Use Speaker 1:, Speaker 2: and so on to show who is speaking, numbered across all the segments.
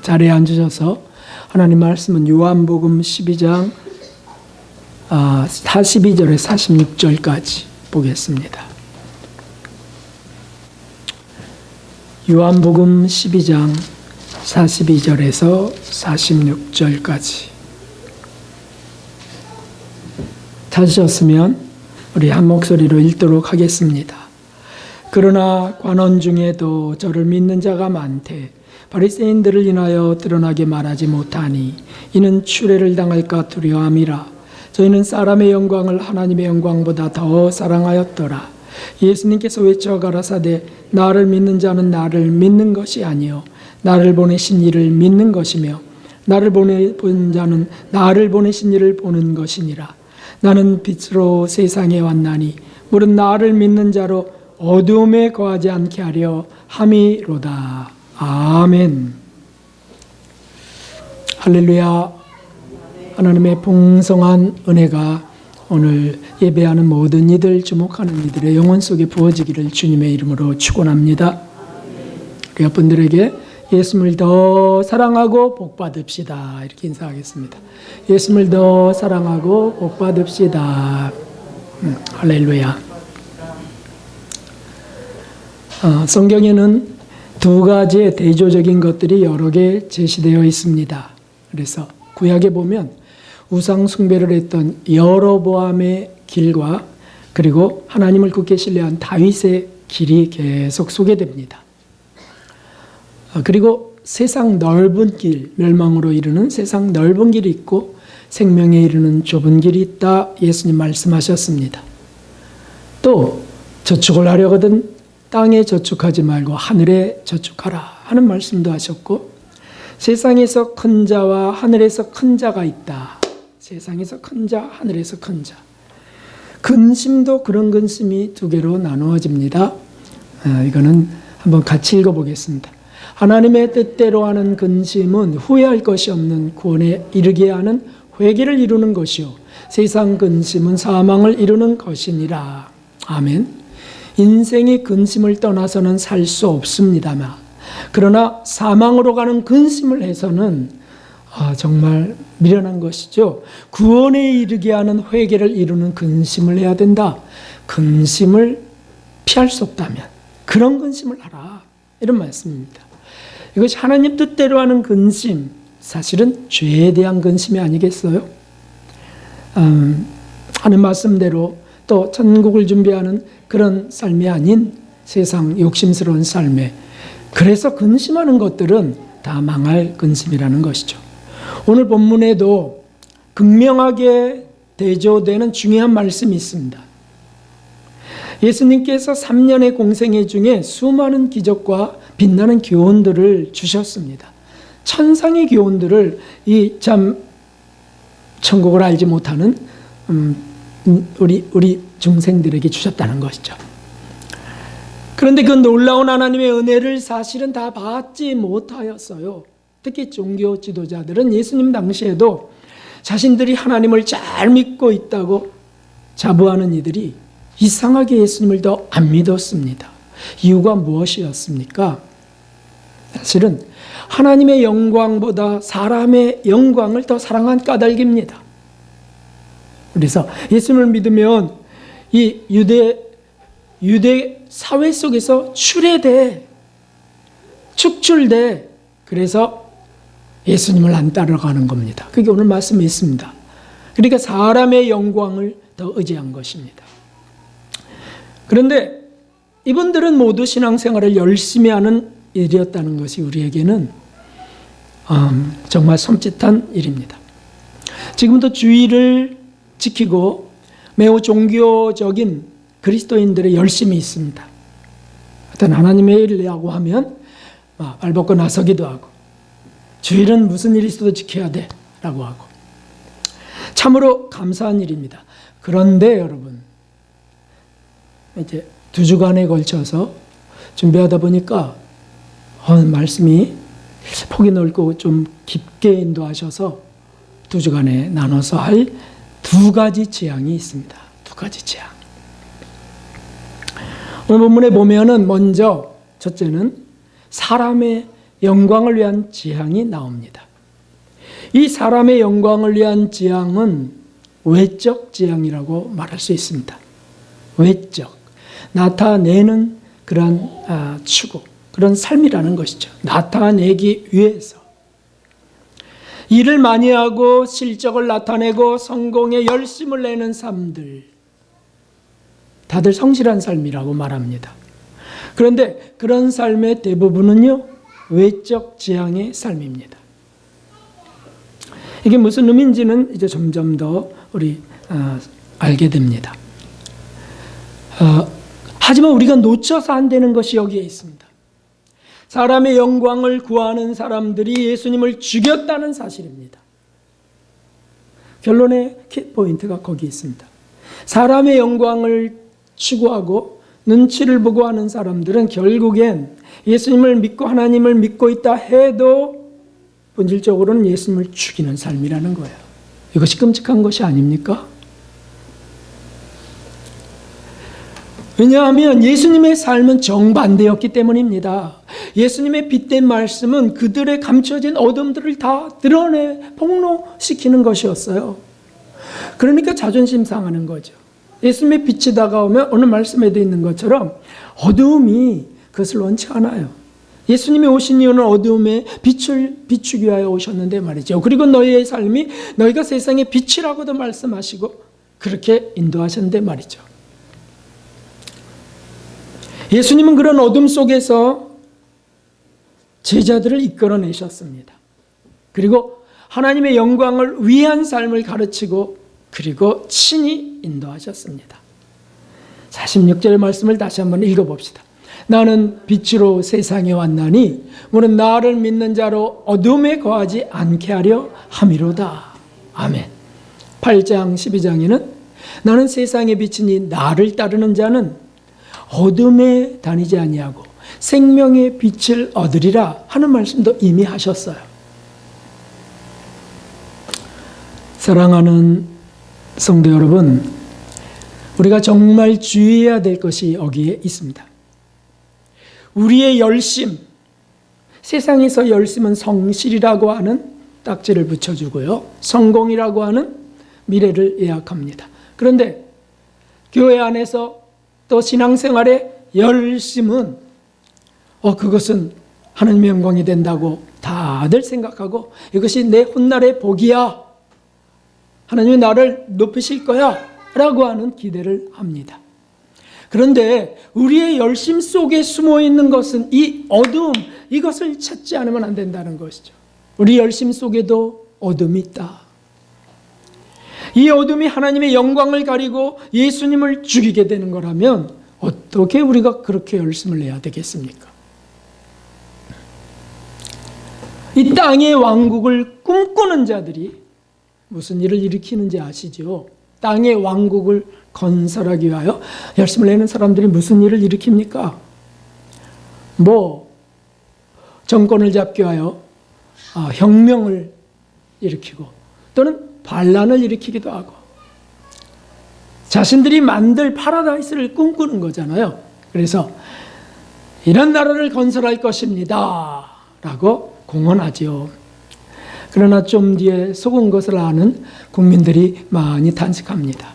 Speaker 1: 자리에 앉으셔서 하나님 말씀은 요한복음 12장 42절에 46절까지 보겠습니다. 요한복음 12장 42절에서 46절까지 찾으셨으면 우리 한 목소리로 읽도록 하겠습니다. 그러나 관원 중에도 저를 믿는 자가 많되 바리새인들을 인하여 드러나게 말하지 못하니 이는 추례를 당할까 두려움이라. 저희는 사람의 영광을 하나님의 영광보다 더 사랑하였더라. 예수님께서 외쳐 가라사대 나를 믿는 자는 나를 믿는 것이 아니요 나를 보내신 이를 믿는 것이며 나를 보낸 자는 나를 보내신 이를 보는 것이니라. 나는 빛으로 세상에 왔나니 물은 나를 믿는 자로 어두움에 거하지 않게 하려 함이로다. 아멘. 할렐루야. 하나님의 풍성한 은혜가 오늘 예배하는 모든 이들, 주목하는 이들의 영혼 속에 부어지기를 주님의 이름으로 축원합니다. 우리 여러분들에게 예수님을 더 사랑하고 복 받읍시다. 이렇게 인사하겠습니다. 예수님을 더 사랑하고 복 받읍시다. 할렐루야. 성경에는 두 가지의 대조적인 것들이 여러 개 제시되어 있습니다. 그래서 구약에 보면 우상 숭배를 했던 여로보암의 길과 그리고 하나님을 굳게 신뢰한 다윗의 길이 계속 소개됩니다. 그리고 세상 넓은 길, 멸망으로 이르는 세상 넓은 길이 있고 생명에 이르는 좁은 길이 있다. 예수님 말씀하셨습니다. 또 저축을 하려거든 땅에 저축하지 말고 하늘에 저축하라 하는 말씀도 하셨고, 세상에서 큰 자와 하늘에서 큰 자가 있다. 세상에서 큰 자, 하늘에서 큰 자. 근심도 그런 근심이 두 개로 나누어집니다. 이거는 한번 같이 읽어보겠습니다. 하나님의 뜻대로 하는 근심은 후회할 것이 없는 구원에 이르게 하는 회개를 이루는 것이요 세상 근심은 사망을 이루는 것이니라. 아멘. 인생의 근심을 떠나서는 살 수 없습니다만, 그러나 사망으로 가는 근심을 해서는 정말 미련한 것이죠. 구원에 이르게 하는 회개를 이루는 근심을 해야 된다. 근심을 피할 수 없다면 그런 근심을 하라. 이런 말씀입니다. 이것이 하나님 뜻대로 하는 근심, 사실은 죄에 대한 근심이 아니겠어요? 하는 말씀대로 또 천국을 준비하는 그런 삶이 아닌 세상 욕심스러운 삶에, 그래서 근심하는 것들은 다 망할 근심이라는 것이죠. 오늘 본문에도 극명하게 대조되는 중요한 말씀이 있습니다. 예수님께서 3년의 공생애 중에 수많은 기적과 빛나는 교훈들을 주셨습니다. 천상의 교훈들을 이 참 천국을 알지 못하는 우리 중생들에게 주셨다는 것이죠. 그런데 그 놀라운 하나님의 은혜를 사실은 다 받지 못하였어요. 특히 종교 지도자들은 예수님 당시에도 자신들이 하나님을 잘 믿고 있다고 자부하는 이들이 이상하게 예수님을 더 안 믿었습니다. 이유가 무엇이었습니까? 사실은 하나님의 영광보다 사람의 영광을 더 사랑한 까닭입니다. 그래서 예수님을 믿으면 이 유대 사회 속에서 추례돼, 축출돼, 그래서 예수님을 안 따라가는 겁니다. 그게 오늘 말씀에 있습니다. 그러니까 사람의 영광을 더 의지한 것입니다. 그런데 이분들은 모두 신앙생활을 열심히 하는 일이었다는 것이 우리에게는 정말 섬찟한 일입니다. 지금도 주의를 지키고 매우 종교적인 그리스도인들의 열심이 있습니다. 어떤 하나님의 일이라고 하면 발 벗고 나서기도 하고, 주일은 무슨 일이 있어도 지켜야 돼 라고 하고, 참으로 감사한 일입니다. 그런데 여러분, 이제 2주간에 걸쳐서 준비하다 보니까 말씀이 폭이 넓고 좀 깊게 인도하셔서 2주간에 나눠서 할 2가지 재앙이 있습니다. 2가지 재앙. 오늘 본문에 보면은 먼저 첫째는 사람의 영광을 위한 지향이 나옵니다. 이 사람의 영광을 위한 지향은 외적 지향이라고 말할 수 있습니다. 외적, 나타내는 그런 추구, 그런 삶이라는 것이죠. 나타내기 위해서. 일을 많이 하고 실적을 나타내고 성공에 열심을 내는 삶들, 다들 성실한 삶이라고 말합니다. 그런데 그런 삶의 대부분은요, 외적 지향의 삶입니다. 이게 무슨 의미인지는 이제 점점 더 우리 알게 됩니다. 하지만 우리가 놓쳐서 안 되는 것이 여기에 있습니다. 사람의 영광을 구하는 사람들이 예수님을 죽였다는 사실입니다. 결론의 키포인트가 거기 있습니다. 사람의 영광을 추구하고 눈치를 보고 하는 사람들은 결국엔 예수님을 믿고 하나님을 믿고 있다 해도 본질적으로는 예수님을 죽이는 삶이라는 거예요. 이것이 끔찍한 것이 아닙니까? 왜냐하면 예수님의 삶은 정반대였기 때문입니다. 예수님의 빛된 말씀은 그들의 감춰진 어둠들을 다 드러내 폭로시키는 것이었어요. 그러니까 자존심 상하는 거죠. 예수님의 빛이 다가오면 오늘 말씀에도 있는 것처럼 어두움이 그것을 원치 않아요. 예수님이 오신 이유는 어두움에 빛을 비추기 위하여 오셨는데 말이죠. 그리고 너희의 삶이 너희가 세상의 빛이라고도 말씀하시고 그렇게 인도하셨는데 말이죠. 예수님은 그런 어둠 속에서 제자들을 이끌어내셨습니다. 그리고 하나님의 영광을 위한 삶을 가르치고 그리고 친히 인도하셨습니다. 46절의 말씀을 다시 한번 읽어봅시다. 나는 빛으로 세상에 왔나니 무릇 나를 믿는 자로 어둠에 거하지 않게 하려 함이로다. 아멘. 8장 12장에는 나는 세상의 빛이니 나를 따르는 자는 어둠에 다니지 아니하고 생명의 빛을 얻으리라 하는 말씀도 이미 하셨어요. 사랑하는 성도 여러분, 우리가 정말 주의해야 될 것이 여기에 있습니다. 우리의 열심, 세상에서 열심은 성실이라고 하는 딱지를 붙여주고요, 성공이라고 하는 미래를 예약합니다. 그런데 교회 안에서 또 신앙생활의 열심은 그것은 하나님의 영광이 된다고 다들 생각하고 이것이 내 훗날의 복이야, 하나님이 나를 높이실 거야 라고 하는 기대를 합니다. 그런데 우리의 열심 속에 숨어있는 것은 이 어두움, 이것을 찾지 않으면 안 된다는 것이죠. 우리 열심 속에도 어둠이 있다. 이 어둠이 하나님의 영광을 가리고 예수님을 죽이게 되는 거라면 어떻게 우리가 그렇게 열심을 내야 되겠습니까? 이 땅의 왕국을 꿈꾸는 자들이 무슨 일을 일으키는지 아시죠? 땅의 왕국을 건설하기 위하여 열심을 내는 사람들이 무슨 일을 일으킵니까? 정권을 잡기 위하여 혁명을 일으키고 또는 반란을 일으키기도 하고 자신들이 만들 파라다이스를 꿈꾸는 거잖아요. 그래서 이런 나라를 건설할 것입니다 라고 공언하죠. 그러나 좀 뒤에 속은 것을 아는 국민들이 많이 탄식합니다.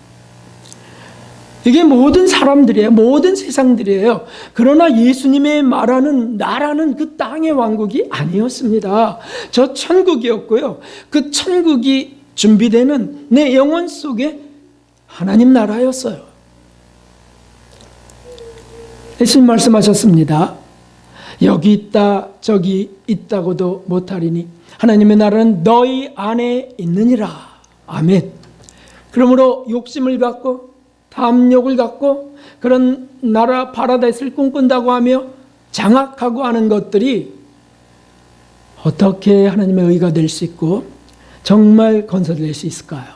Speaker 1: 이게 모든 사람들이에요. 모든 세상들이에요. 그러나 예수님의 말하는 나라는 그 땅의 왕국이 아니었습니다. 저 천국이었고요. 그 천국이 준비되는 내 영혼 속에 하나님 나라였어요. 예수님 말씀하셨습니다. 여기 있다 저기 있다고도 못하리니 하나님의 나라는 너희 안에 있느니라. 아멘. 그러므로 욕심을 갖고 탐욕을 갖고 그런 나라 파라다이스를 꿈꾼다고 하며 장악하고 하는 것들이 어떻게 하나님의 의가 될 수 있고 정말 건설될 수 있을까요?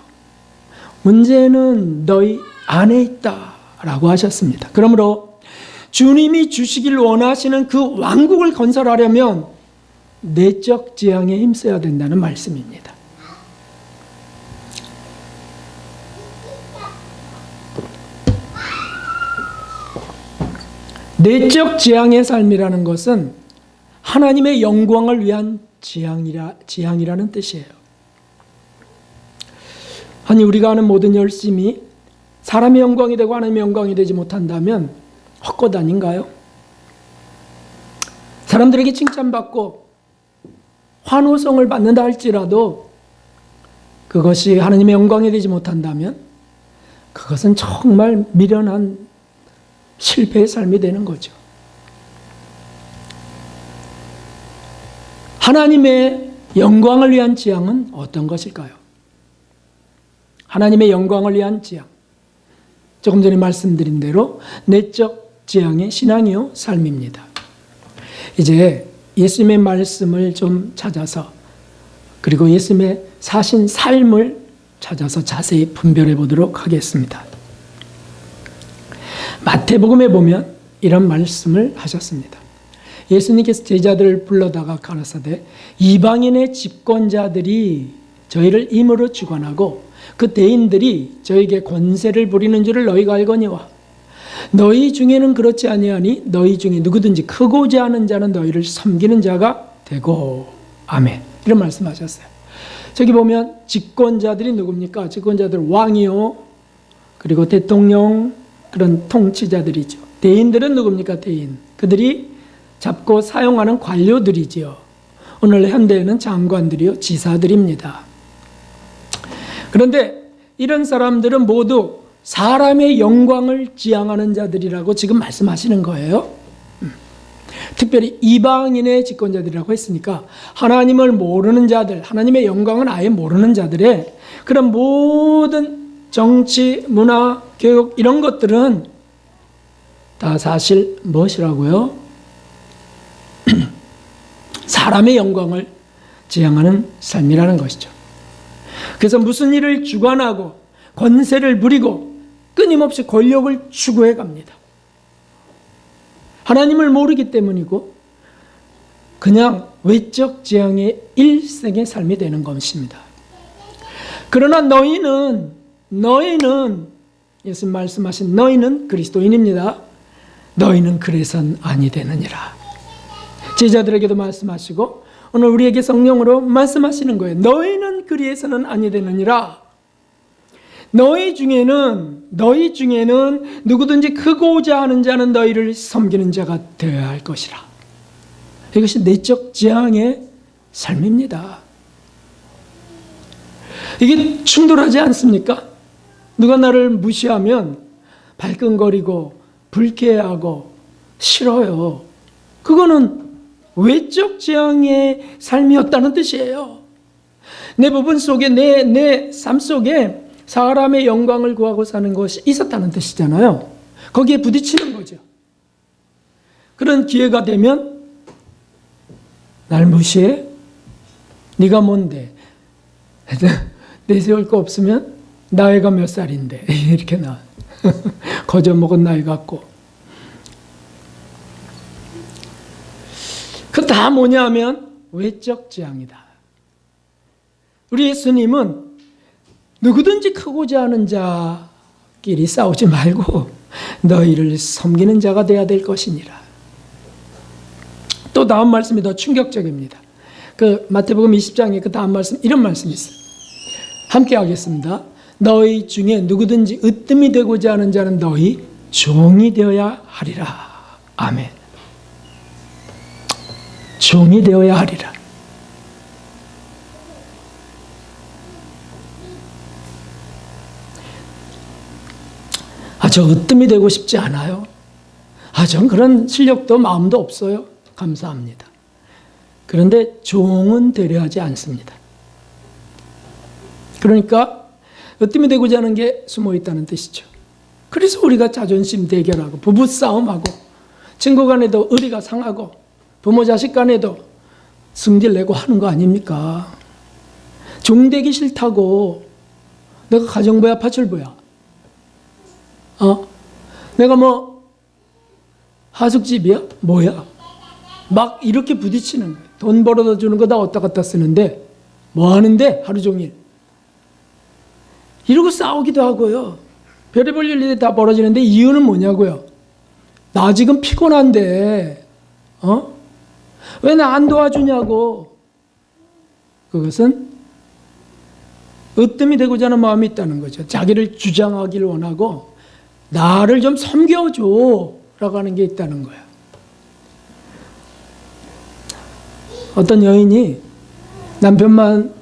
Speaker 1: 문제는 너희 안에 있다라고 하셨습니다. 그러므로 주님이 주시길 원하시는 그 왕국을 건설하려면 내적 지향에 힘써야 된다는 말씀입니다. 내적 지향의 삶이라는 것은 하나님의 영광을 위한 지향이라는 뜻이에요. 아니, 우리가 하는 모든 열심이 사람의 영광이 되고 하나님의 영광이 되지 못한다면 헛것 아닌가요? 사람들에게 칭찬받고 환호성을 받는다 할지라도 그것이 하나님의 영광이 되지 못한다면 그것은 정말 미련한 실패의 삶이 되는 거죠. 하나님의 영광을 위한 지향은 어떤 것일까요? 하나님의 영광을 위한 지향. 조금 전에 말씀드린 대로 내적 지향의 신앙이요 삶입니다. 이제 예수님의 말씀을 좀 찾아서 그리고 예수님의 사신 삶을 찾아서 자세히 분별해 보도록 하겠습니다. 마태복음에 보면 이런 말씀을 하셨습니다. 예수님께서 제자들을 불러다가 가라사대 이방인의 집권자들이 저희를 임으로 주관하고 그 대인들이 저에게 권세를 부리는 줄을 너희가 알거니와 너희 중에는 그렇지 아니하니 너희 중에 누구든지 크고자 하는 자는 너희를 섬기는 자가 되고 아멘. 이런 말씀하셨어요. 저기 보면 집권자들이 누굽니까? 집권자들 왕이요 그리고 대통령 그런 통치자들이죠. 대인들은 누굽니까? 대인. 그들이 잡고 사용하는 관료들이지요. 오늘 현대에는 장관들이요 지사들입니다. 그런데 이런 사람들은 모두 사람의 영광을 지향하는 자들이라고 지금 말씀하시는 거예요. 특별히 이방인의 집권자들이라고 했으니까 하나님을 모르는 자들, 하나님의 영광은 아예 모르는 자들의 그런 모든 정치, 문화, 교육 이런 것들은 다 사실 무엇이라고요? 사람의 영광을 지향하는 삶이라는 것이죠. 그래서 무슨 일을 주관하고 권세를 부리고 끊임없이 권력을 추구해 갑니다. 하나님을 모르기 때문이고 그냥 외적 지향의 일생의 삶이 되는 것입니다. 그러나 너희는 예수님 말씀하신 너희는 그리스도인입니다. 너희는 그래서는 아니 되느니라. 제자들에게도 말씀하시고 오늘 우리에게 성령으로 말씀하시는 거예요. 너희는 그리해서는 아니 되느니라. 너희 중에는 누구든지 크고자 하는 자는 너희를 섬기는 자가 되어야 할 것이라. 이것이 내적 지향의 삶입니다. 이게 충돌하지 않습니까? 누가 나를 무시하면 발끈거리고 불쾌해하고 싫어요. 그거는 외적 지향의 삶이었다는 뜻이에요. 내 부분 속에 내 삶 속에 사람의 영광을 구하고 사는 것이 있었다는 뜻이잖아요. 거기에 부딪히는 거죠. 그런 기회가 되면 날 무시해? 네가 뭔데? 내세울 거 없으면 나이가 몇 살인데 이렇게 나 거저 먹은 나이 같고 그 다 뭐냐 하면 외적 지향이다. 우리 예수님은 누구든지 크고자 하는 자끼리 싸우지 말고 너희를 섬기는 자가 되어야 될 것이니라. 또 다음 말씀이 더 충격적입니다. 그 마태복음 20장에 그 다음 말씀 이런 말씀이 있어요. 함께 하겠습니다. 너희 중에 누구든지 으뜸이 되고자 하는 자는 너희 종이 되어야 하리라. 아멘. 종이 되어야 하리라. 저 으뜸이 되고 싶지 않아요. 전 그런 실력도 마음도 없어요. 감사합니다. 그런데 종은 되려 하지 않습니다. 그러니까 으뜸이 되고자 하는 게 숨어 있다는 뜻이죠. 그래서 우리가 자존심 대결하고 부부싸움하고 친구 간에도 의리가 상하고 부모 자식 간에도 승질내고 하는 거 아닙니까? 종되기 싫다고 내가 가정부야 파출부야 내가 뭐 하숙집이야? 뭐야? 막 이렇게 부딪히는 거예요. 돈 벌어다 주는 거 다 왔다 갔다 쓰는데 뭐 하는데 하루 종일 이러고 싸우기도 하고요. 별의별 일이 다 벌어지는데 이유는 뭐냐고요? 나 지금 피곤한데 왜 나 안 도와주냐고. 그것은 으뜸이 되고자 하는 마음이 있다는 거죠. 자기를 주장하기를 원하고 나를 좀 섬겨줘 라고 하는 게 있다는 거야. 어떤 여인이 남편만,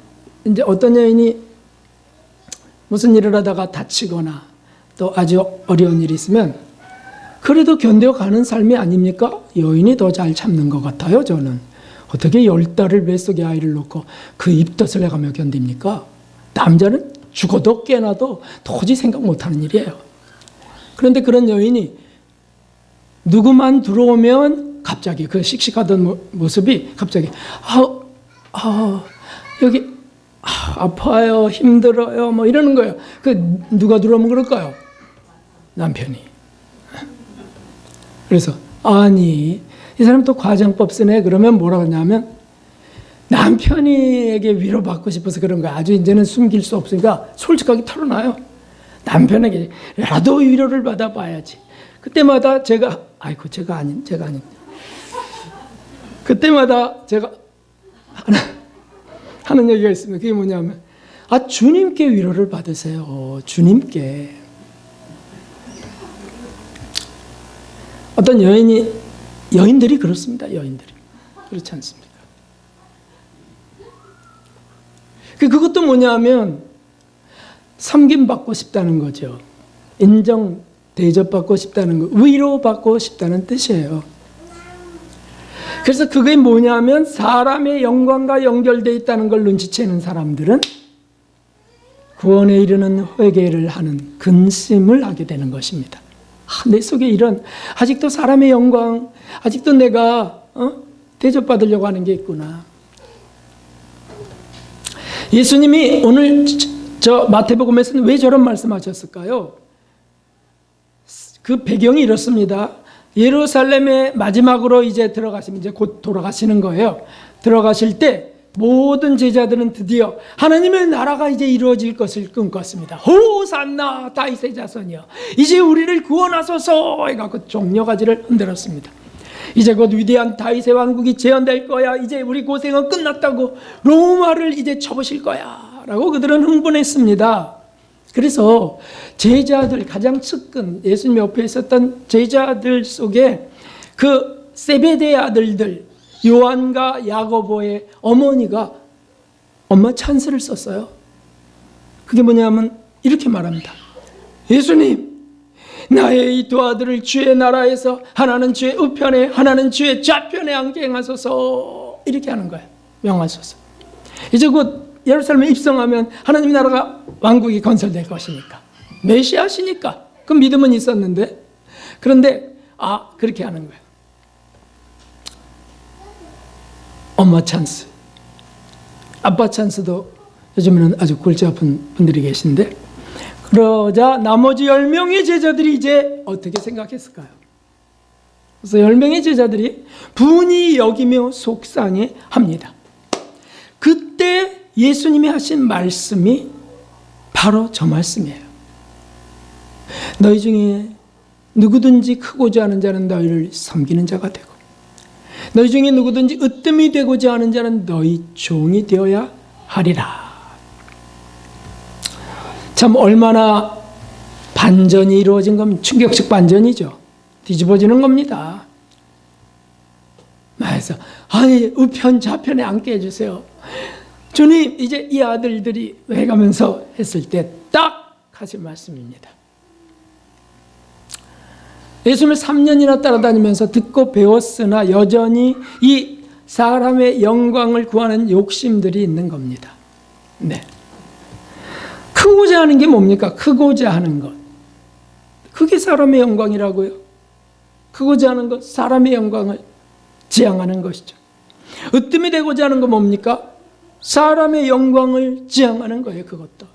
Speaker 1: 이제 어떤 여인이 무슨 일을 하다가 다치거나 또 아주 어려운 일이 있으면 그래도 견뎌가는 삶이 아닙니까? 여인이 더 잘 참는 것 같아요, 저는. 어떻게 10달을 뱃속에 아이를 놓고 그 입덧을 해가며 견딥니까? 남자는 죽어도 깨나도 도저히 생각 못하는 일이에요. 그런데 그런 여인이 누구만 들어오면 갑자기 그 씩씩하던 모습이 갑자기 여기 아파요, 힘들어요, 뭐 이러는 거예요. 그 누가 들어오면 그럴까요? 남편이. 그래서 아니 이 사람 또 과장법 쓰네. 그러면 뭐라 하냐면 남편에게 위로받고 싶어서 그런 거야. 아주 이제는 숨길 수 없으니까 솔직하게 털어놔요. 남편에게라도 위로를 받아봐야지. 그때마다 제가 아닌. 그때마다 제가 하는 얘기가 있습니다. 그게 뭐냐면 주님께 위로를 받으세요. 주님께. 어떤 여인들이 그렇습니다. 여인들이 그렇지 않습니까? 그것도 뭐냐면 섬김받고 싶다는 거죠. 인정, 대접받고 싶다는 거, 위로받고 싶다는 뜻이에요. 그래서 그게 뭐냐면 사람의 영광과 연결되어 있다는 걸 눈치채는 사람들은 구원에 이르는 회개를 하는 근심을 하게 되는 것입니다. 내 속에 이런 아직도 사람의 영광, 아직도 내가 대접받으려고 하는 게 있구나. 예수님이 오늘 저 마태복음에서는 왜 저런 말씀하셨을까요? 그 배경이 이렇습니다. 예루살렘에 마지막으로 이제 들어가시면 이제 곧 돌아가시는 거예요. 들어가실 때 모든 제자들은 드디어 하나님의 나라가 이제 이루어질 것을 꿈꿨습니다. 호산나 다윗의 자손이여 이제 우리를 구원하소서 해갖고 종려가지를 흔들었습니다. 이제 곧 위대한 다윗의 왕국이 재현될 거야. 이제 우리 고생은 끝났다고 로마를 이제 쳐부실 거야 라고 그들은 흥분했습니다. 그래서 제자들, 가장 측근 예수님 옆에 있었던 제자들 속에 그 세베대의 아들들 요한과 야고보의 어머니가 엄마 찬스를 썼어요. 그게 뭐냐면 이렇게 말합니다. 예수님, 나의 이 두 아들을 주의 나라에서 하나는 주의 우편에 하나는 주의 좌편에 앉게 행하소서. 이렇게 하는 거예요. 명하소서. 이제 곧 예루살렘에 입성하면 하나님 나라가 왕국이 건설될 것이니까 메시아시니까 그 믿음은 있었는데 그런데 그렇게 하는 거예요. 엄마 찬스, 아빠 찬스도 요즘에는 아주 골치 아픈 분들이 계신데 그러자 나머지 10명의 제자들이 이제 어떻게 생각했을까요? 그래서 10명의 제자들이 분이 여기며 속상해 합니다. 그때 예수님이 하신 말씀이 바로 저 말씀이에요. 너희 중에 누구든지 크고자 하는 자는 너희를 섬기는 자가 되고 너희 중에 누구든지 으뜸이 되고자 하는 자는 너희 종이 되어야 하리라. 참 얼마나 반전이 이루어진 겁니다. 충격적 반전이죠. 뒤집어지는 겁니다. 그래서 우편 좌편에 앉게 해주세요. 주님, 이제 이 아들들이 해가면서 했을 때 딱 하신 말씀입니다. 예수님을 3년이나 따라다니면서 듣고 배웠으나 여전히 이 사람의 영광을 구하는 욕심들이 있는 겁니다. 네. 크고자 하는 게 뭡니까? 크고자 하는 것. 그게 사람의 영광이라고요. 크고자 하는 것, 사람의 영광을 지향하는 것이죠. 으뜸이 되고자 하는 건 뭡니까? 사람의 영광을 지향하는 거예요. 그것도.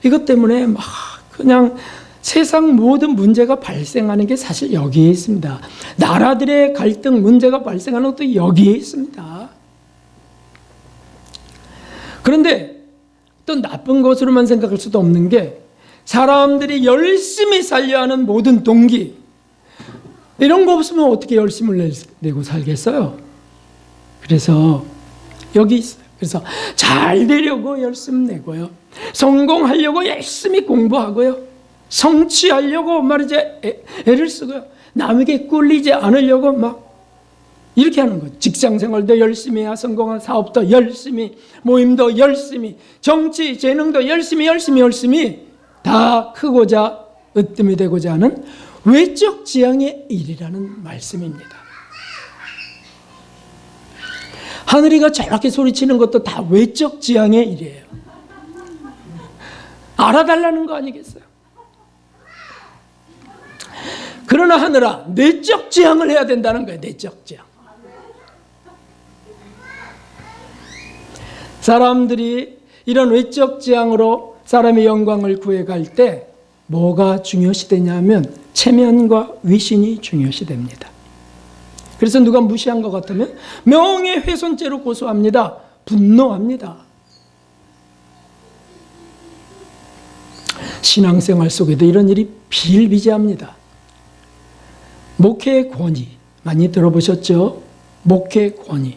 Speaker 1: 이것 때문에 막 그냥 세상 모든 문제가 발생하는 게 사실 여기에 있습니다. 나라들의 갈등 문제가 발생하는 것도 여기에 있습니다. 그런데 또 나쁜 것으로만 생각할 수도 없는 게 사람들이 열심히 살려 하는 모든 동기 이런 거 없으면 어떻게 열심을 내고 살겠어요? 그래서 여기 있어요. 그래서 잘 되려고 열심 내고요. 성공하려고 열심히 공부하고요. 성취하려고 말이지 애를 쓰고요. 남에게 꿀리지 않으려고 막 이렇게 하는 거예요. 직장 생활도 열심히 해야 성공한 사업도 열심히, 모임도 열심히, 정치, 재능도 열심히 다 크고자 으뜸이 되고자 하는 외적 지향의 일이라는 말씀입니다. 하늘이가 저렇게 소리치는 것도 다 외적 지향의 일이에요. 알아달라는 거 아니겠어요? 그러나 하늘아, 내적 지향을 해야 된다는 거예요. 내적 지향. 사람들이 이런 외적 지향으로 사람의 영광을 구해갈 때 뭐가 중요시되냐면 체면과 위신이 중요시됩니다. 그래서 누가 무시한 것 같으면 명예훼손죄로 고소합니다. 분노합니다. 신앙생활 속에도 이런 일이 비일비재합니다. 목회의 권위 많이 들어보셨죠? 목회의 권위.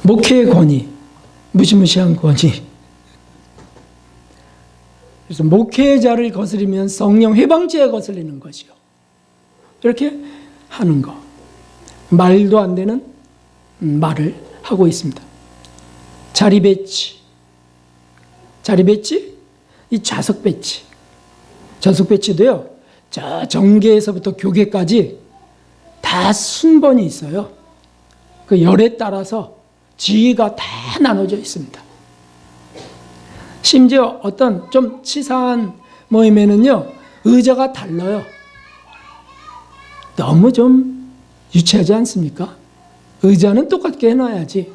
Speaker 1: 목회의 권위, 무시무시한 권위. 그래서 목회자를 거스리면 성령 회방죄에 거슬리는 것이요. 이렇게 하는 거. 말도 안 되는 말을 하고 있습니다. 자리 배치. 이 좌석 배치. 좌석 배치도요, 저 정계에서부터 교계까지 다 순번이 있어요. 그 열에 따라서 지위가 다 나눠져 있습니다. 심지어 어떤 좀 치사한 모임에는요, 의자가 달라요. 너무 좀 유치하지 않습니까? 의자는 똑같게 해놔야지.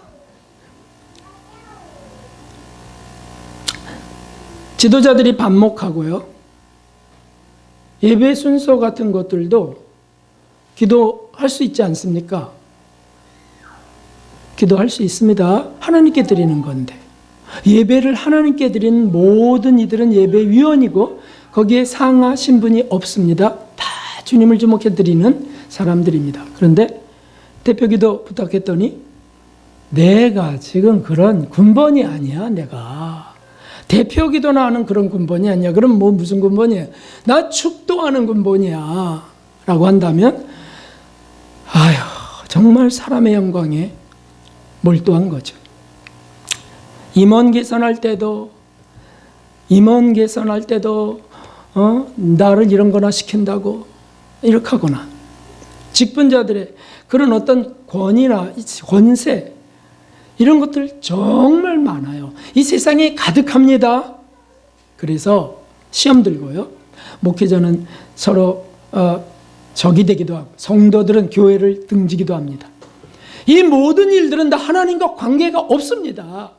Speaker 1: 지도자들이 반목하고요. 예배 순서 같은 것들도 기도할 수 있지 않습니까? 기도할 수 있습니다. 하나님께 드리는 건데. 예배를 하나님께 드리는 모든 이들은 예배위원이고 거기에 상하 신분이 없습니다. 다 주님을 주목해 드리는 사람들입니다. 그런데 대표기도 부탁했더니 내가 지금 그런 군번이 아니야. 내가 대표기도나 하는 그런 군번이 아니야. 그럼 뭐 무슨 군번이야? 나 축도하는 군번이야 라고 한다면 아휴, 정말 사람의 영광에 몰두한 거죠. 임원 개선할 때도 나를 이런 거나 시킨다고 이렇게 하거나, 직분자들의 그런 어떤 권위나 권세, 이런 것들 정말 많아요. 이 세상에 가득합니다. 그래서 시험 들고요, 목회자는 서로 적이 되기도 하고 성도들은 교회를 등지기도 합니다. 이 모든 일들은 다 하나님과 관계가 없습니다.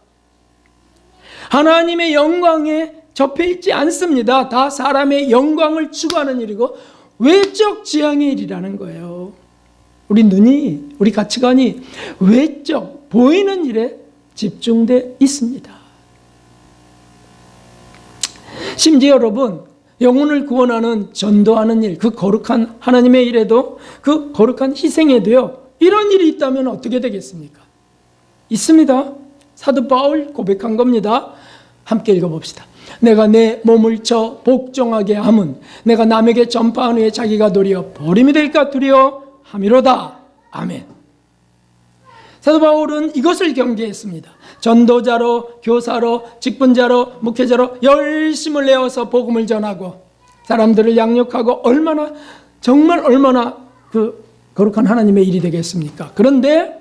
Speaker 1: 하나님의 영광에 접해 있지 않습니다. 다 사람의 영광을 추구하는 일이고 외적 지향의 일이라는 거예요. 우리 눈이, 우리 가치관이 외적, 보이는 일에 집중돼 있습니다. 심지어 여러분, 영혼을 구원하는, 전도하는 일, 그 거룩한 하나님의 일에도, 그 거룩한 희생에도요, 이런 일이 있다면 어떻게 되겠습니까? 있습니다. 사도 바울 고백한 겁니다. 함께 읽어봅시다. 내가 내 몸을 쳐 복종하게 함은 내가 남에게 전파한 후에 자기가 도리어 버림이 될까 두려워함이로다. 아멘. 사도 바울은 이것을 경계했습니다. 전도자로, 교사로, 직분자로, 목회자로 열심을 내어서 복음을 전하고 사람들을 양육하고 정말 얼마나 그 거룩한 하나님의 일이 되겠습니까? 그런데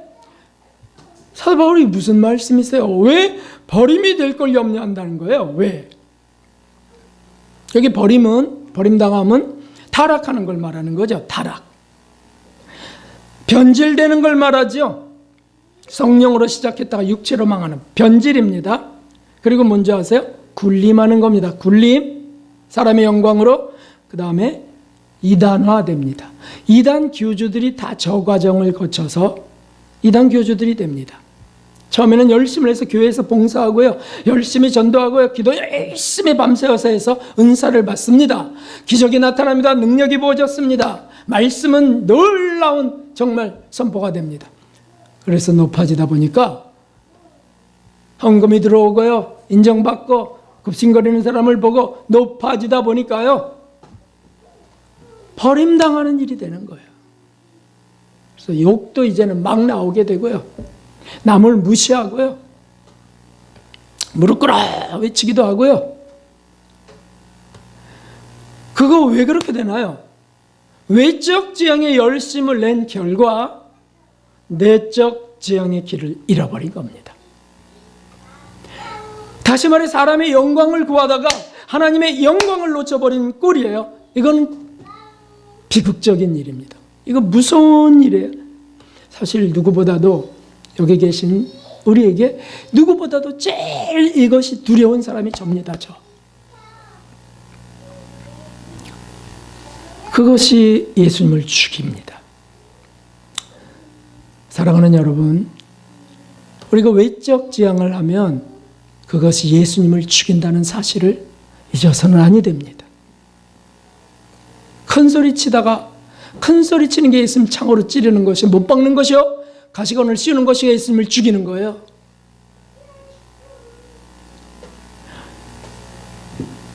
Speaker 1: 사도 바울이 무슨 말씀이세요? 왜 버림이 될 걸 염려한다는 거예요? 왜? 여기 버림당함은 타락하는 걸 말하는 거죠. 타락. 변질되는 걸 말하죠. 성령으로 시작했다가 육체로 망하는 변질입니다. 그리고 뭔지 아세요? 군림하는 겁니다. 군림. 사람의 영광으로. 그 다음에 이단화됩니다. 이단 교주들이 다 저 과정을 거쳐서 이단 교주들이 됩니다. 처음에는 열심히 해서 교회에서 봉사하고요, 열심히 전도하고요, 기도 열심히 밤새워서 해서 은사를 받습니다. 기적이 나타납니다. 능력이 부어졌습니다. 말씀은 놀라운 정말 선포가 됩니다. 그래서 높아지다 보니까 헌금이 들어오고요, 인정받고 급신거리는 사람을 보고 높아지다 보니까요, 버림당하는 일이 되는 거예요. 그래서 욕도 이제는 막 나오게 되고요, 남을 무시하고요, 무릎 꿇어 외치기도 하고요. 그거 왜 그렇게 되나요? 외적 지향에 열심을 낸 결과 내적 지향의 길을 잃어버린 겁니다. 다시 말해 사람의 영광을 구하다가 하나님의 영광을 놓쳐버린 꼴이에요. 이건 비극적인 일입니다. 이거 무서운 일이에요. 사실 누구보다도 여기 계신 우리에게 누구보다도 제일 이것이 두려운 사람이 접니다. 그것이 예수님을 죽입니다. 사랑하는 여러분, 우리가 외적 지향을 하면 그것이 예수님을 죽인다는 사실을 잊어서는 아니 됩니다. 큰 소리 치다가 큰 소리 치는 게 예수님 창으로 찌르는 것이, 못 박는 것이요, 가시관을 씌우는 것이 예수님을 죽이는 거예요.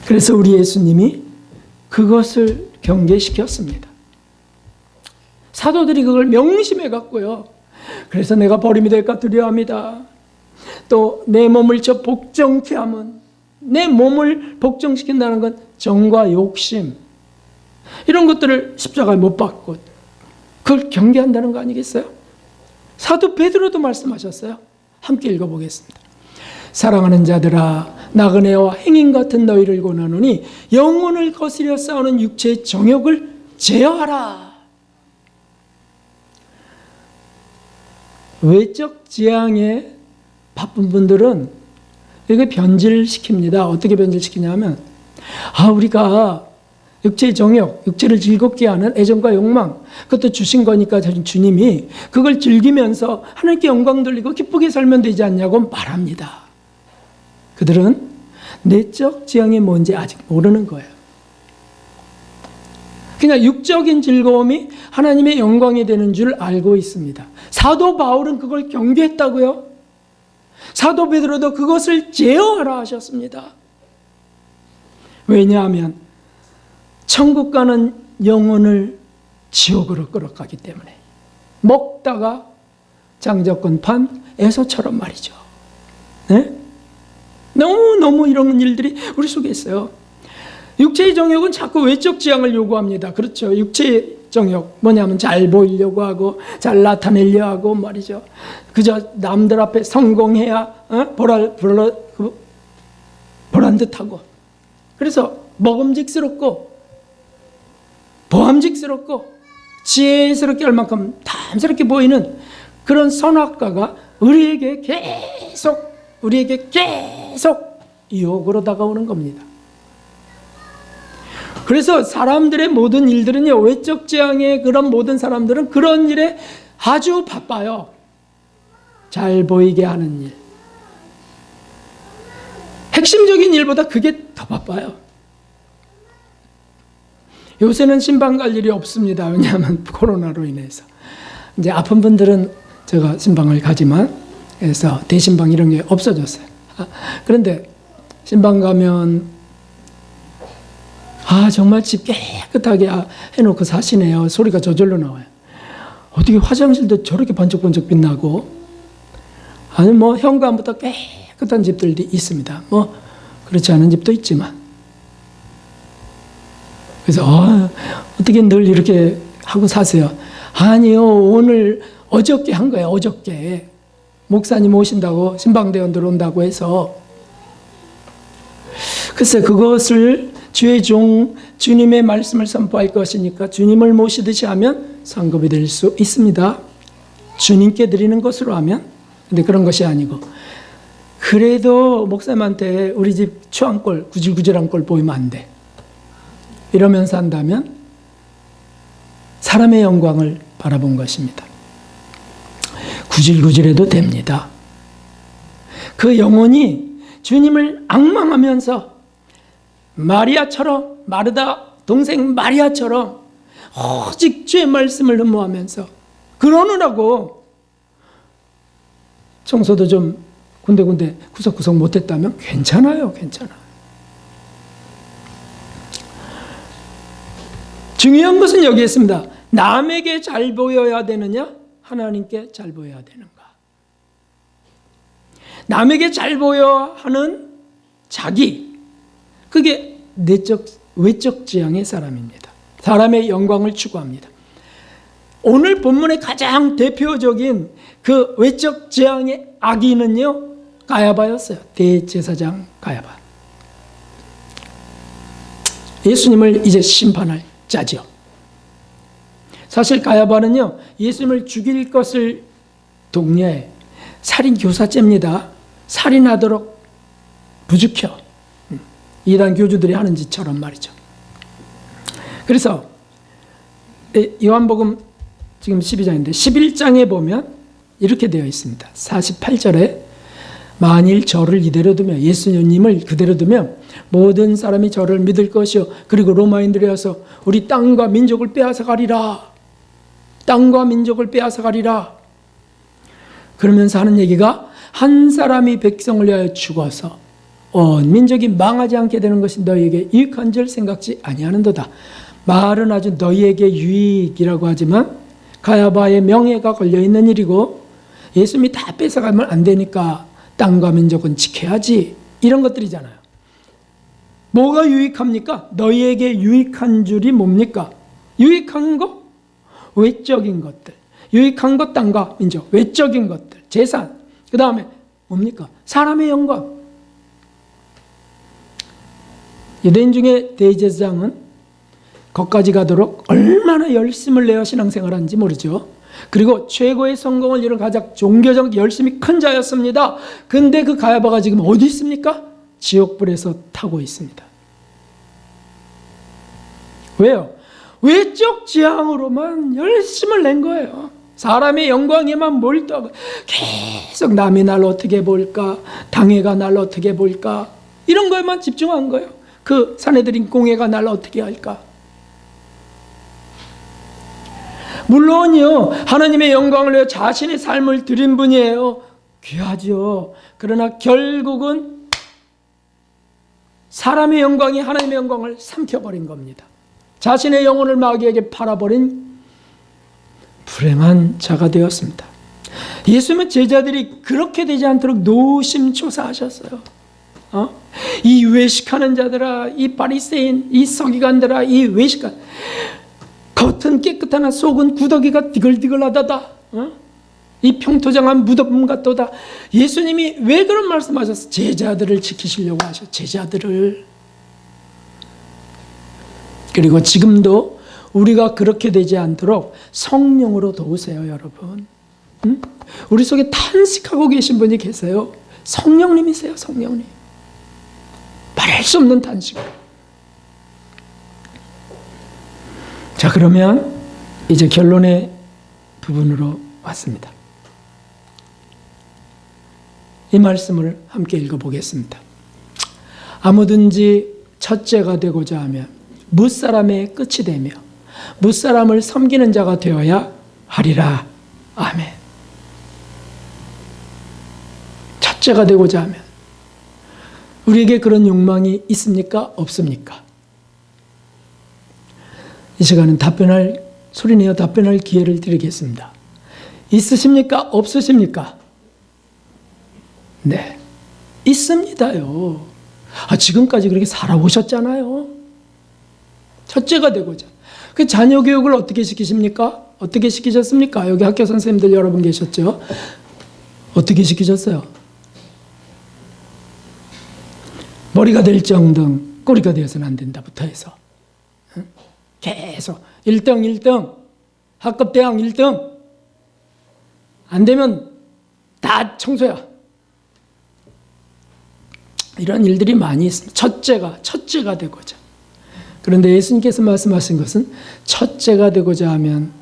Speaker 1: 그래서 우리 예수님이 그것을 경계시켰습니다. 사도들이 그걸 명심해 갖고요, 그래서 내가 버림이 될까 두려워합니다. 또 내 몸을 저 복종케 하면, 내 몸을 복종시킨다는 건 정과 욕심, 이런 것들을 십자가에 못 박고 그걸 경계한다는 거 아니겠어요? 사도 베드로도 말씀하셨어요. 함께 읽어보겠습니다. 사랑하는 자들아, 나그네와 행인 같은 너희를 권하노니 영혼을 거스려 싸우는 육체의 정욕을 제어하라. 외적 지향에 바쁜 분들은 이게 변질시킵니다. 어떻게 변질시키냐면, 우리가 육체의 정욕, 육체를 즐겁게 하는 애정과 욕망, 그것도 주신 거니까 주님이 그걸 즐기면서 하나님께 영광 돌리고 기쁘게 살면 되지 않냐고 말합니다. 그들은 내적 지향이 뭔지 아직 모르는 거예요. 그냥 육적인 즐거움이 하나님의 영광이 되는 줄 알고 있습니다. 사도 바울은 그걸 경계했다고요. 사도 베드로도 그것을 제어하라 하셨습니다. 왜냐하면 천국 가는 영혼을 지옥으로 끌어가기 때문에. 먹다가 장자권 판 에서처럼 말이죠. 네? 너무 이런 일들이 우리 속에 있어요. 육체의 정욕은 자꾸 외적 지향을 요구합니다. 그렇죠. 육체의 정욕 뭐냐면 잘 보이려고 하고 잘 나타내려 하고 말이죠. 그저 남들 앞에 성공해야 보란 듯하고, 그래서 먹음직스럽고 보암직스럽고 지혜스럽게 할 만큼 탐스럽게 보이는 그런 선악과가 우리에게 계속 유혹으로 다가오는 겁니다. 그래서 사람들의 모든 일들은요, 외적 지향의 그런 모든 사람들은 그런 일에 아주 바빠요. 잘 보이게 하는 일. 핵심적인 일보다 그게 더 바빠요. 요새는 신방 갈 일이 없습니다. 왜냐하면 코로나로 인해서. 이제 아픈 분들은 제가 신방을 가지만, 그래서 대신방 이런 게 없어졌어요. 그런데 신방 가면 정말 집 깨끗하게 해놓고 사시네요. 소리가 저절로 나와요. 어떻게 화장실도 저렇게 번쩍번쩍 빛나고, 아니 현관부터 깨끗한 집들도 있습니다. 그렇지 않은 집도 있지만. 그래서 어떻게 늘 이렇게 하고 사세요? 아니요, 어저께 한 거예요. 어저께 목사님 오신다고, 신방대원 온다고 해서. 글쎄, 그것을 주의 종 주님의 말씀을 선포할 것이니까 주님을 모시듯이 하면 상급이 될 수 있습니다. 주님께 드리는 것으로 하면. 근데 그런 것이 아니고, 그래도 목사님한테 우리 집 추한 꼴, 구질구질한 꼴 보이면 안 돼, 이러면서 한다면 사람의 영광을 바라본 것입니다. 구질구질해도 됩니다. 그 영혼이 주님을 앙망하면서 마리아처럼, 마르다 동생 마리아처럼 오직 주의 말씀을 흠모하면서 그러느라고 청소도 좀 군데군데 구석구석 못했다면 괜찮아요. 중요한 것은 여기 있습니다. 남에게 잘 보여야 되느냐? 하나님께 잘 보여야 되는가? 남에게 잘 보여야 하는 자기, 그게 외적 지향의 사람입니다. 사람의 영광을 추구합니다. 오늘 본문의 가장 대표적인 그 외적 지향의 악인은요, 가야바였어요. 대제사장 가야바. 예수님을 이제 심판할 자죠. 사실 가야바는요, 예수님을 죽일 것을 독려해 살인 교사죄입니다. 살인하도록 부추겨. 이단 교주들이 하는 짓처럼 말이죠. 그래서 요한복음 지금 12장인데 11장에 보면 이렇게 되어 있습니다. 48절에 만일 저를 이대로 두면, 예수님을 그대로 두면 모든 사람이 저를 믿을 것이요 그리고 로마인들이 와서 우리 땅과 민족을 빼앗아가리라. 땅과 민족을 빼앗아가리라. 그러면서 하는 얘기가 한 사람이 백성을 위하여 죽어서 온 민족이 망하지 않게 되는 것이 너희에게 유익한 줄 생각지 아니하는도다. 말은 아주 너희에게 유익이라고 하지만 가야바의 명예가 걸려있는 일이고 예수님이 다 뺏어가면 안 되니까 땅과 민족은 지켜야지, 이런 것들이잖아요. 뭐가 유익합니까? 너희에게 유익한 줄이 뭡니까? 유익한 거? 외적인 것들. 유익한 것 땅과 민족, 외적인 것들, 재산. 그 다음에 뭡니까? 사람의 영광. 유대인 중에 대제사장은 거기까지 가도록 얼마나 열심을 내어 신앙생활을 하는지 모르죠. 그리고 최고의 성공을 이룬 가장 종교적 열심이 큰 자였습니다. 근데 그 가야바가 지금 어디 있습니까? 지옥불에서 타고 있습니다. 왜요? 외적 지향으로만 열심을 낸 거예요. 사람의 영광에만 몰두하고 계속 남이 날 어떻게 볼까, 당회가 날 어떻게 볼까, 이런 거에만 집중한 거예요. 그 산헤드린 공회가 날 어떻게 할까. 물론요, 하나님의 영광을 위해 자신의 삶을 드린 분이에요. 귀하죠. 그러나 결국은 사람의 영광이 하나님의 영광을 삼켜버린 겁니다. 자신의 영혼을 마귀에게 팔아버린 불행한 자가 되었습니다. 예수님은 제자들이 그렇게 되지 않도록 노심초사하셨어요. 이 외식하는 자들아, 이 바리새인, 이 서기관들아, 이 외식한, 겉은 깨끗하나 속은 구더기가 디글디글하다다. 이 평토장한 무덤 같도다. 예수님이 왜 그런 말씀하셨어요? 제자들을 지키시려고 하셨어요. 제자들을. 그리고 지금도 우리가 그렇게 되지 않도록 성령으로 도우세요, 여러분. 우리 속에 탄식하고 계신 분이 계세요. 성령님이세요, 성령님. 말할 수 없는 탄식. 자, 그러면 이제 결론의 부분으로 왔습니다. 이 말씀을 함께 읽어보겠습니다. 아무든지 첫째가 되고자 하면 무사람의 끝이 되며 무사람을 섬기는 자가 되어야 하리라. 아멘. 첫째가 되고자 하면, 우리에게 그런 욕망이 있습니까? 없습니까? 이 시간은 소리내어 답변할 기회를 드리겠습니다. 있으십니까? 없으십니까? 네, 있습니다요. 지금까지 그렇게 살아오셨잖아요. 첫째가 되고자. 그 자녀 교육을 어떻게 시키십니까? 어떻게 시키셨습니까? 여기 학교 선생님들 여러분 계셨죠? 어떻게 시키셨어요? 머리가 될 정등 꼬리가 되어서는 안 된다부터 해서 계속 1등 학급 대학 1등 안 되면 다 청소야. 이런 일들이 많이 있습니다. 첫째가 되고자. 그런데 예수님께서 말씀하신 것은 첫째가 되고자 하면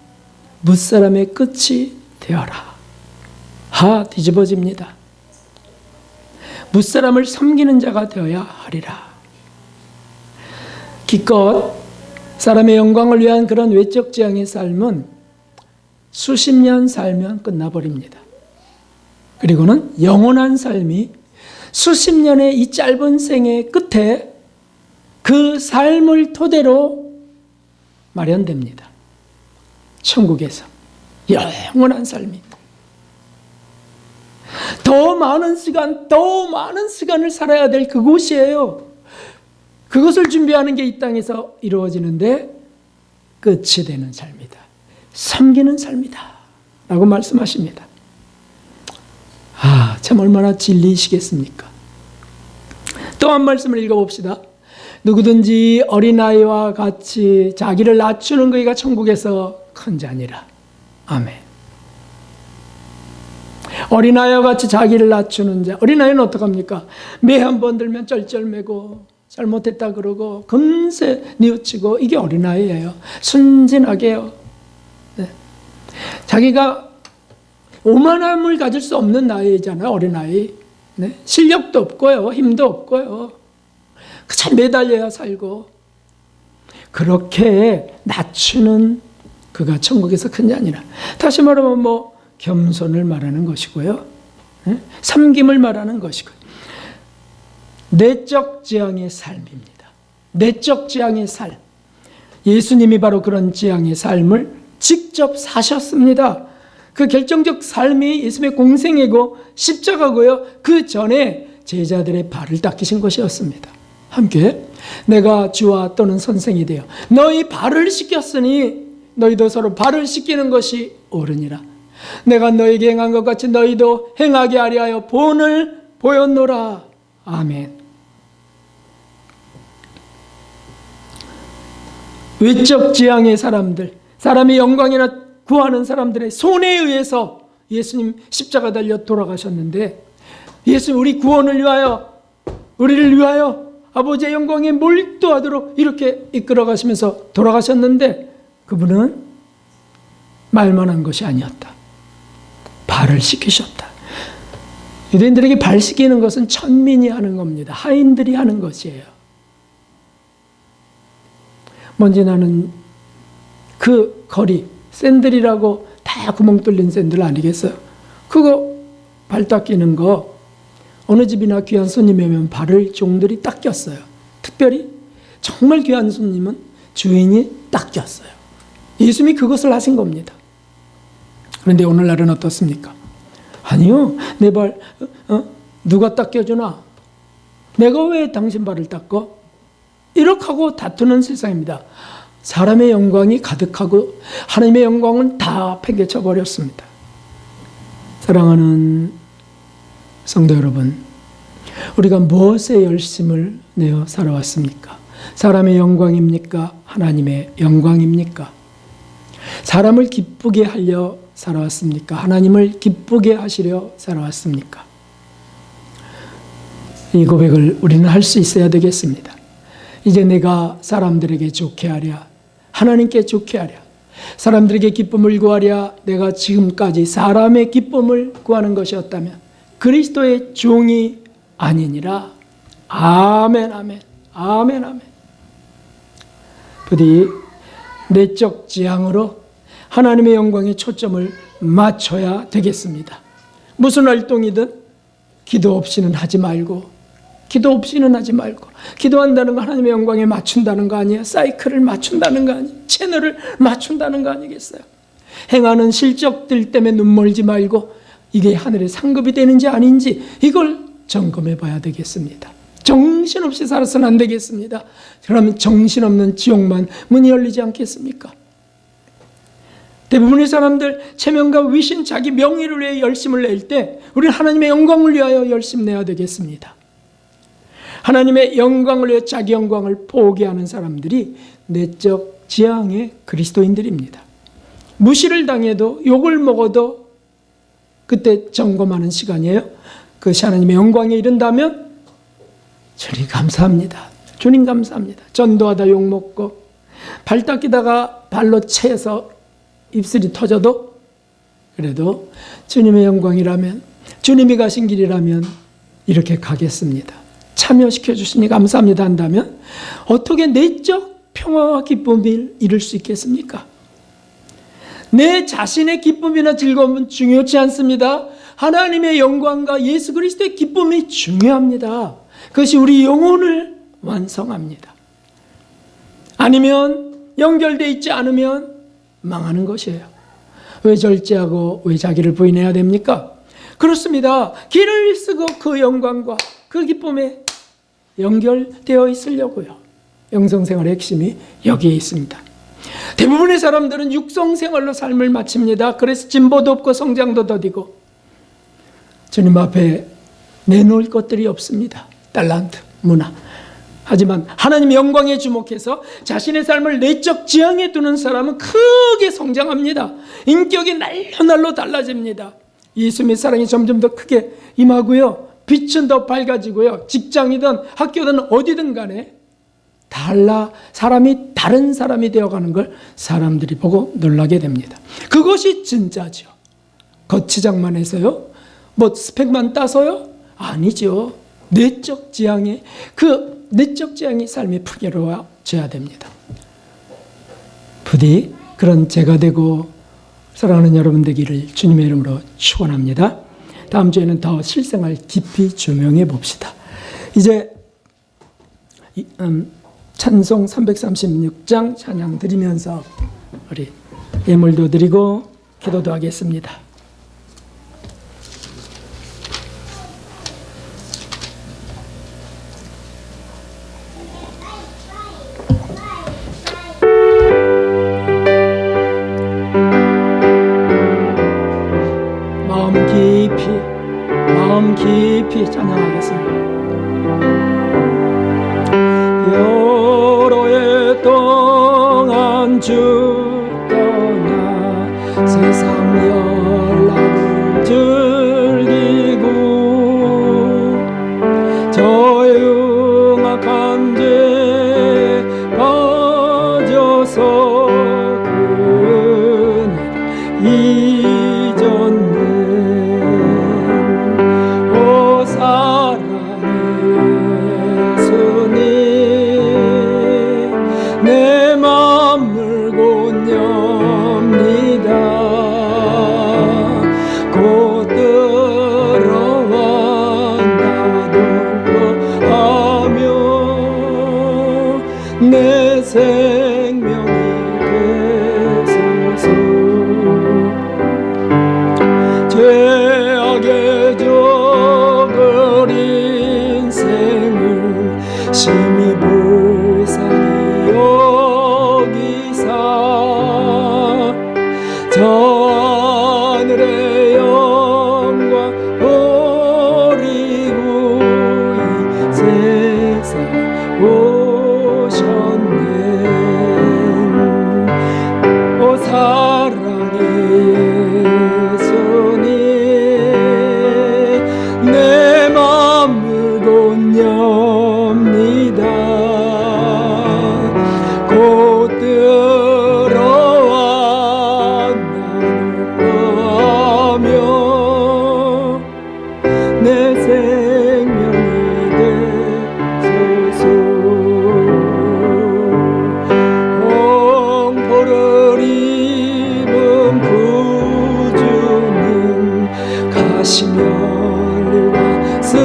Speaker 1: 무사람의 끝이 되어라. 뒤집어집니다. 무사람을 섬기는 자가 되어야 하리라. 기껏 사람의 영광을 위한 그런 외적 지향의 삶은 수십 년 살면 끝나버립니다. 그리고는 영원한 삶이 수십 년의 이 짧은 생의 끝에 그 삶을 토대로 마련됩니다. 천국에서 영원한 삶이. 더 많은 시간을 살아야 될 그곳이에요. 그것을 준비하는 게 이 땅에서 이루어지는데 끝이 되는 삶이다. 섬기는 삶이다. 라고 말씀하십니다. 참 얼마나 진리이시겠습니까? 또 한 말씀을 읽어봅시다. 누구든지 어린아이와 같이 자기를 낮추는 그이가 천국에서 큰 자니라. 아멘. 어린아이와 같이 자기를 낮추는 자. 어린아이는 어떡합니까? 매 한 번 들면 쩔쩔매고 잘못했다 그러고 금세 뉘우치고, 이게 어린아이예요. 순진하게요. 네. 자기가 오만함을 가질 수 없는 나이잖아요. 어린아이. 네. 실력도 없고요. 힘도 없고요. 참 매달려야 살고. 그렇게 낮추는 그가 천국에서 큰 자니라. 다시 말하면 겸손을 말하는 것이고요. 네? 섬김을 말하는 것이고요. 내적 지향의 삶입니다. 내적 지향의 삶. 예수님이 바로 그런 지향의 삶을 직접 사셨습니다. 그 결정적 삶이 예수님의 공생이고 십자가고요. 그 전에 제자들의 발을 닦으신 것이었습니다. 함께 내가 주와 또는 선생이 되어 너희 발을 씻겼으니 너희도 서로 발을 씻기는 것이 옳으니라. 내가 너희에게 행한 것 같이 너희도 행하게 하려 하여 본을 보였노라. 아멘. 외적 지향의 사람들, 사람의 영광이나 구하는 사람들의 손에 의해서 예수님 십자가 달려 돌아가셨는데, 예수님 우리 구원을 위하여, 우리를 위하여 아버지의 영광에 몰두하도록 이렇게 이끌어 가시면서 돌아가셨는데, 그분은 말만 한 것이 아니었다. 발을 씻기셨다. 유대인들에게 발 씻기는 것은 천민이 하는 겁니다. 하인들이 하는 것이에요. 먼지 나는 그 거리, 샌들이라고 다 구멍 뚫린 샌들 아니겠어요? 그거 발 닦이는 거, 어느 집이나 귀한 손님이 오면 발을 종들이 닦였어요. 특별히 정말 귀한 손님은 주인이 닦였어요. 예수님이 그것을 하신 겁니다. 그런데 오늘날은 어떻습니까? 아니요, 내 발 누가 닦여주나? 내가 왜 당신 발을 닦어? 이렇게 하고 다투는 세상입니다. 사람의 영광이 가득하고 하나님의 영광은 다 팽개쳐 버렸습니다. 사랑하는 성도 여러분, 우리가 무엇에 열심을 내어 살아왔습니까? 사람의 영광입니까? 하나님의 영광입니까? 사람을 기쁘게 하려 살아왔습니까? 하나님을 기쁘게 하시려 살아왔습니까? 이 고백을 우리는 할 수 있어야 되겠습니다. 이제 내가 사람들에게 좋게 하랴, 하나님께 좋게 하랴, 사람들에게 기쁨을 구하랴. 내가 지금까지 사람의 기쁨을 구하는 것이었다면 그리스도의 종이 아니니라. 아멘, 아멘, 아멘, 아멘. 부디 내적 지향으로 하나님의 영광에 초점을 맞춰야 되겠습니다. 무슨 활동이든 기도 없이는 하지 말고, 기도한다는 거 하나님의 영광에 맞춘다는 거 아니에요? 사이클을 맞춘다는 거 아니에요? 채널을 맞춘다는 거 아니겠어요? 행하는 실적들 때문에 눈 멀지 말고 이게 하늘의 상급이 되는지 아닌지 이걸 점검해 봐야 되겠습니다. 정신없이 살아서는 안 되겠습니다. 그러면 정신없는 지옥만 문이 열리지 않겠습니까? 대부분의 사람들 체면과 위신, 자기 명예를 위해 열심을 낼 때 우리는 하나님의 영광을 위하여 열심 내야 되겠습니다. 하나님의 영광을 위해 자기 영광을 포기하는 사람들이 내적 지향의 그리스도인들입니다. 무시를 당해도, 욕을 먹어도 그때 점검하는 시간이에요. 그것이 하나님의 영광에 이른다면 주님 감사합니다. 주님 감사합니다. 전도하다 욕먹고 발 닦이다가 발로 채서 입술이 터져도 그래도 주님의 영광이라면, 주님이 가신 길이라면 이렇게 가겠습니다. 참여시켜 주시니 감사합니다 한다면 어떻게 내적 평화와 기쁨을 이룰 수 있겠습니까? 내 자신의 기쁨이나 즐거움은 중요치 않습니다. 하나님의 영광과 예수 그리스도의 기쁨이 중요합니다. 그것이 우리 영혼을 완성합니다. 아니면 연결되어 있지 않으면 망하는 것이에요. 왜 절제하고 왜 자기를 부인해야 됩니까? 그렇습니다. 길을 쓰고 그 영광과 그 기쁨에 연결되어 있으려고요. 영성생활의 핵심이 여기에 있습니다. 대부분의 사람들은 육성생활로 삶을 마칩니다. 그래서 진보도 없고 성장도 더디고 주님 앞에 내놓을 것들이 없습니다. 달란트, 문화. 하지만 하나님의 영광에 주목해서 자신의 삶을 내적 지향에 두는 사람은 크게 성장합니다. 인격이 날로 달라집니다. 예수님의 사랑이 점점 더 크게 임하고요. 빛은 더 밝아지고요. 직장이든 학교든 어디든 간에 사람이 다른 사람이 되어가는 걸 사람들이 보고 놀라게 됩니다. 그것이 진짜죠. 거치장만 해서요? 뭐 스펙만 따서요? 아니죠. 내적 지향이 삶이 풍요로워져야 됩니다. 부디 그런 제가 되고 사랑하는 여러분 되기를 주님의 이름으로 축원합니다. 다음 주에는 더 실생활 깊이 조명해 봅시다. 이제 찬송 336장 찬양 드리면서 우리 예물도 드리고 기도도 하겠습니다. 마음 깊이 찬양하겠습니다. 여러 해 동안 주 떠나 세상 연락을 즐기고 저의 흉악한 죄 빠져서 그늘 잊었네. 오 사랑의 예수님 내 맘을 곧 엽니다. 곧 들어와 나도 하며 내 생명이 되소서. 죄악의 적을 인생을 심히 불쌍히 여기사 저 하늘의 영광 버리고 이 세상 오셨네. 오 사랑의 예수님 내 맘을 곧 엽니다. 곧 들어와 나누며 내 생명이 되소서. 홍보를 입은 구주는 가시면과 쓰시고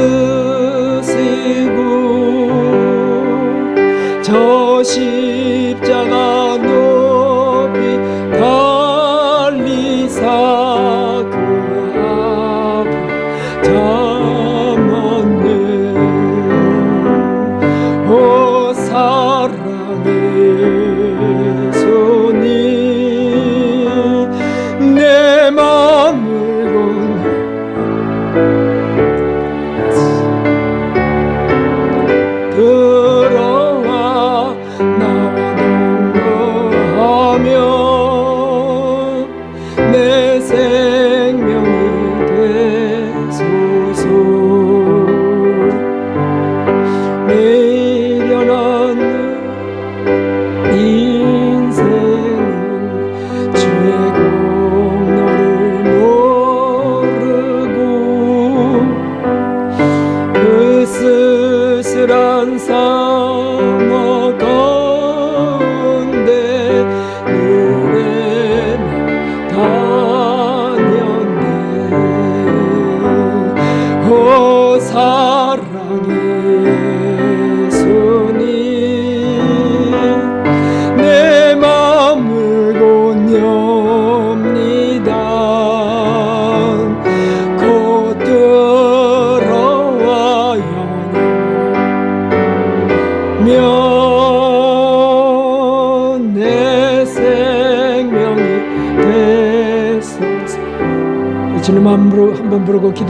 Speaker 1: 저 십자가 높이 달리사 그 앞을 담았네. 오 사랑의 예수님 내 맘을 곧 들어와 나와 동거하며 내 생명이 되소서. 미련한 인생은 주의 공로를 모르고 그 쓸쓸한 사막 가운데 살면 내 생명이 되소서. 주님 한번 부르고 기도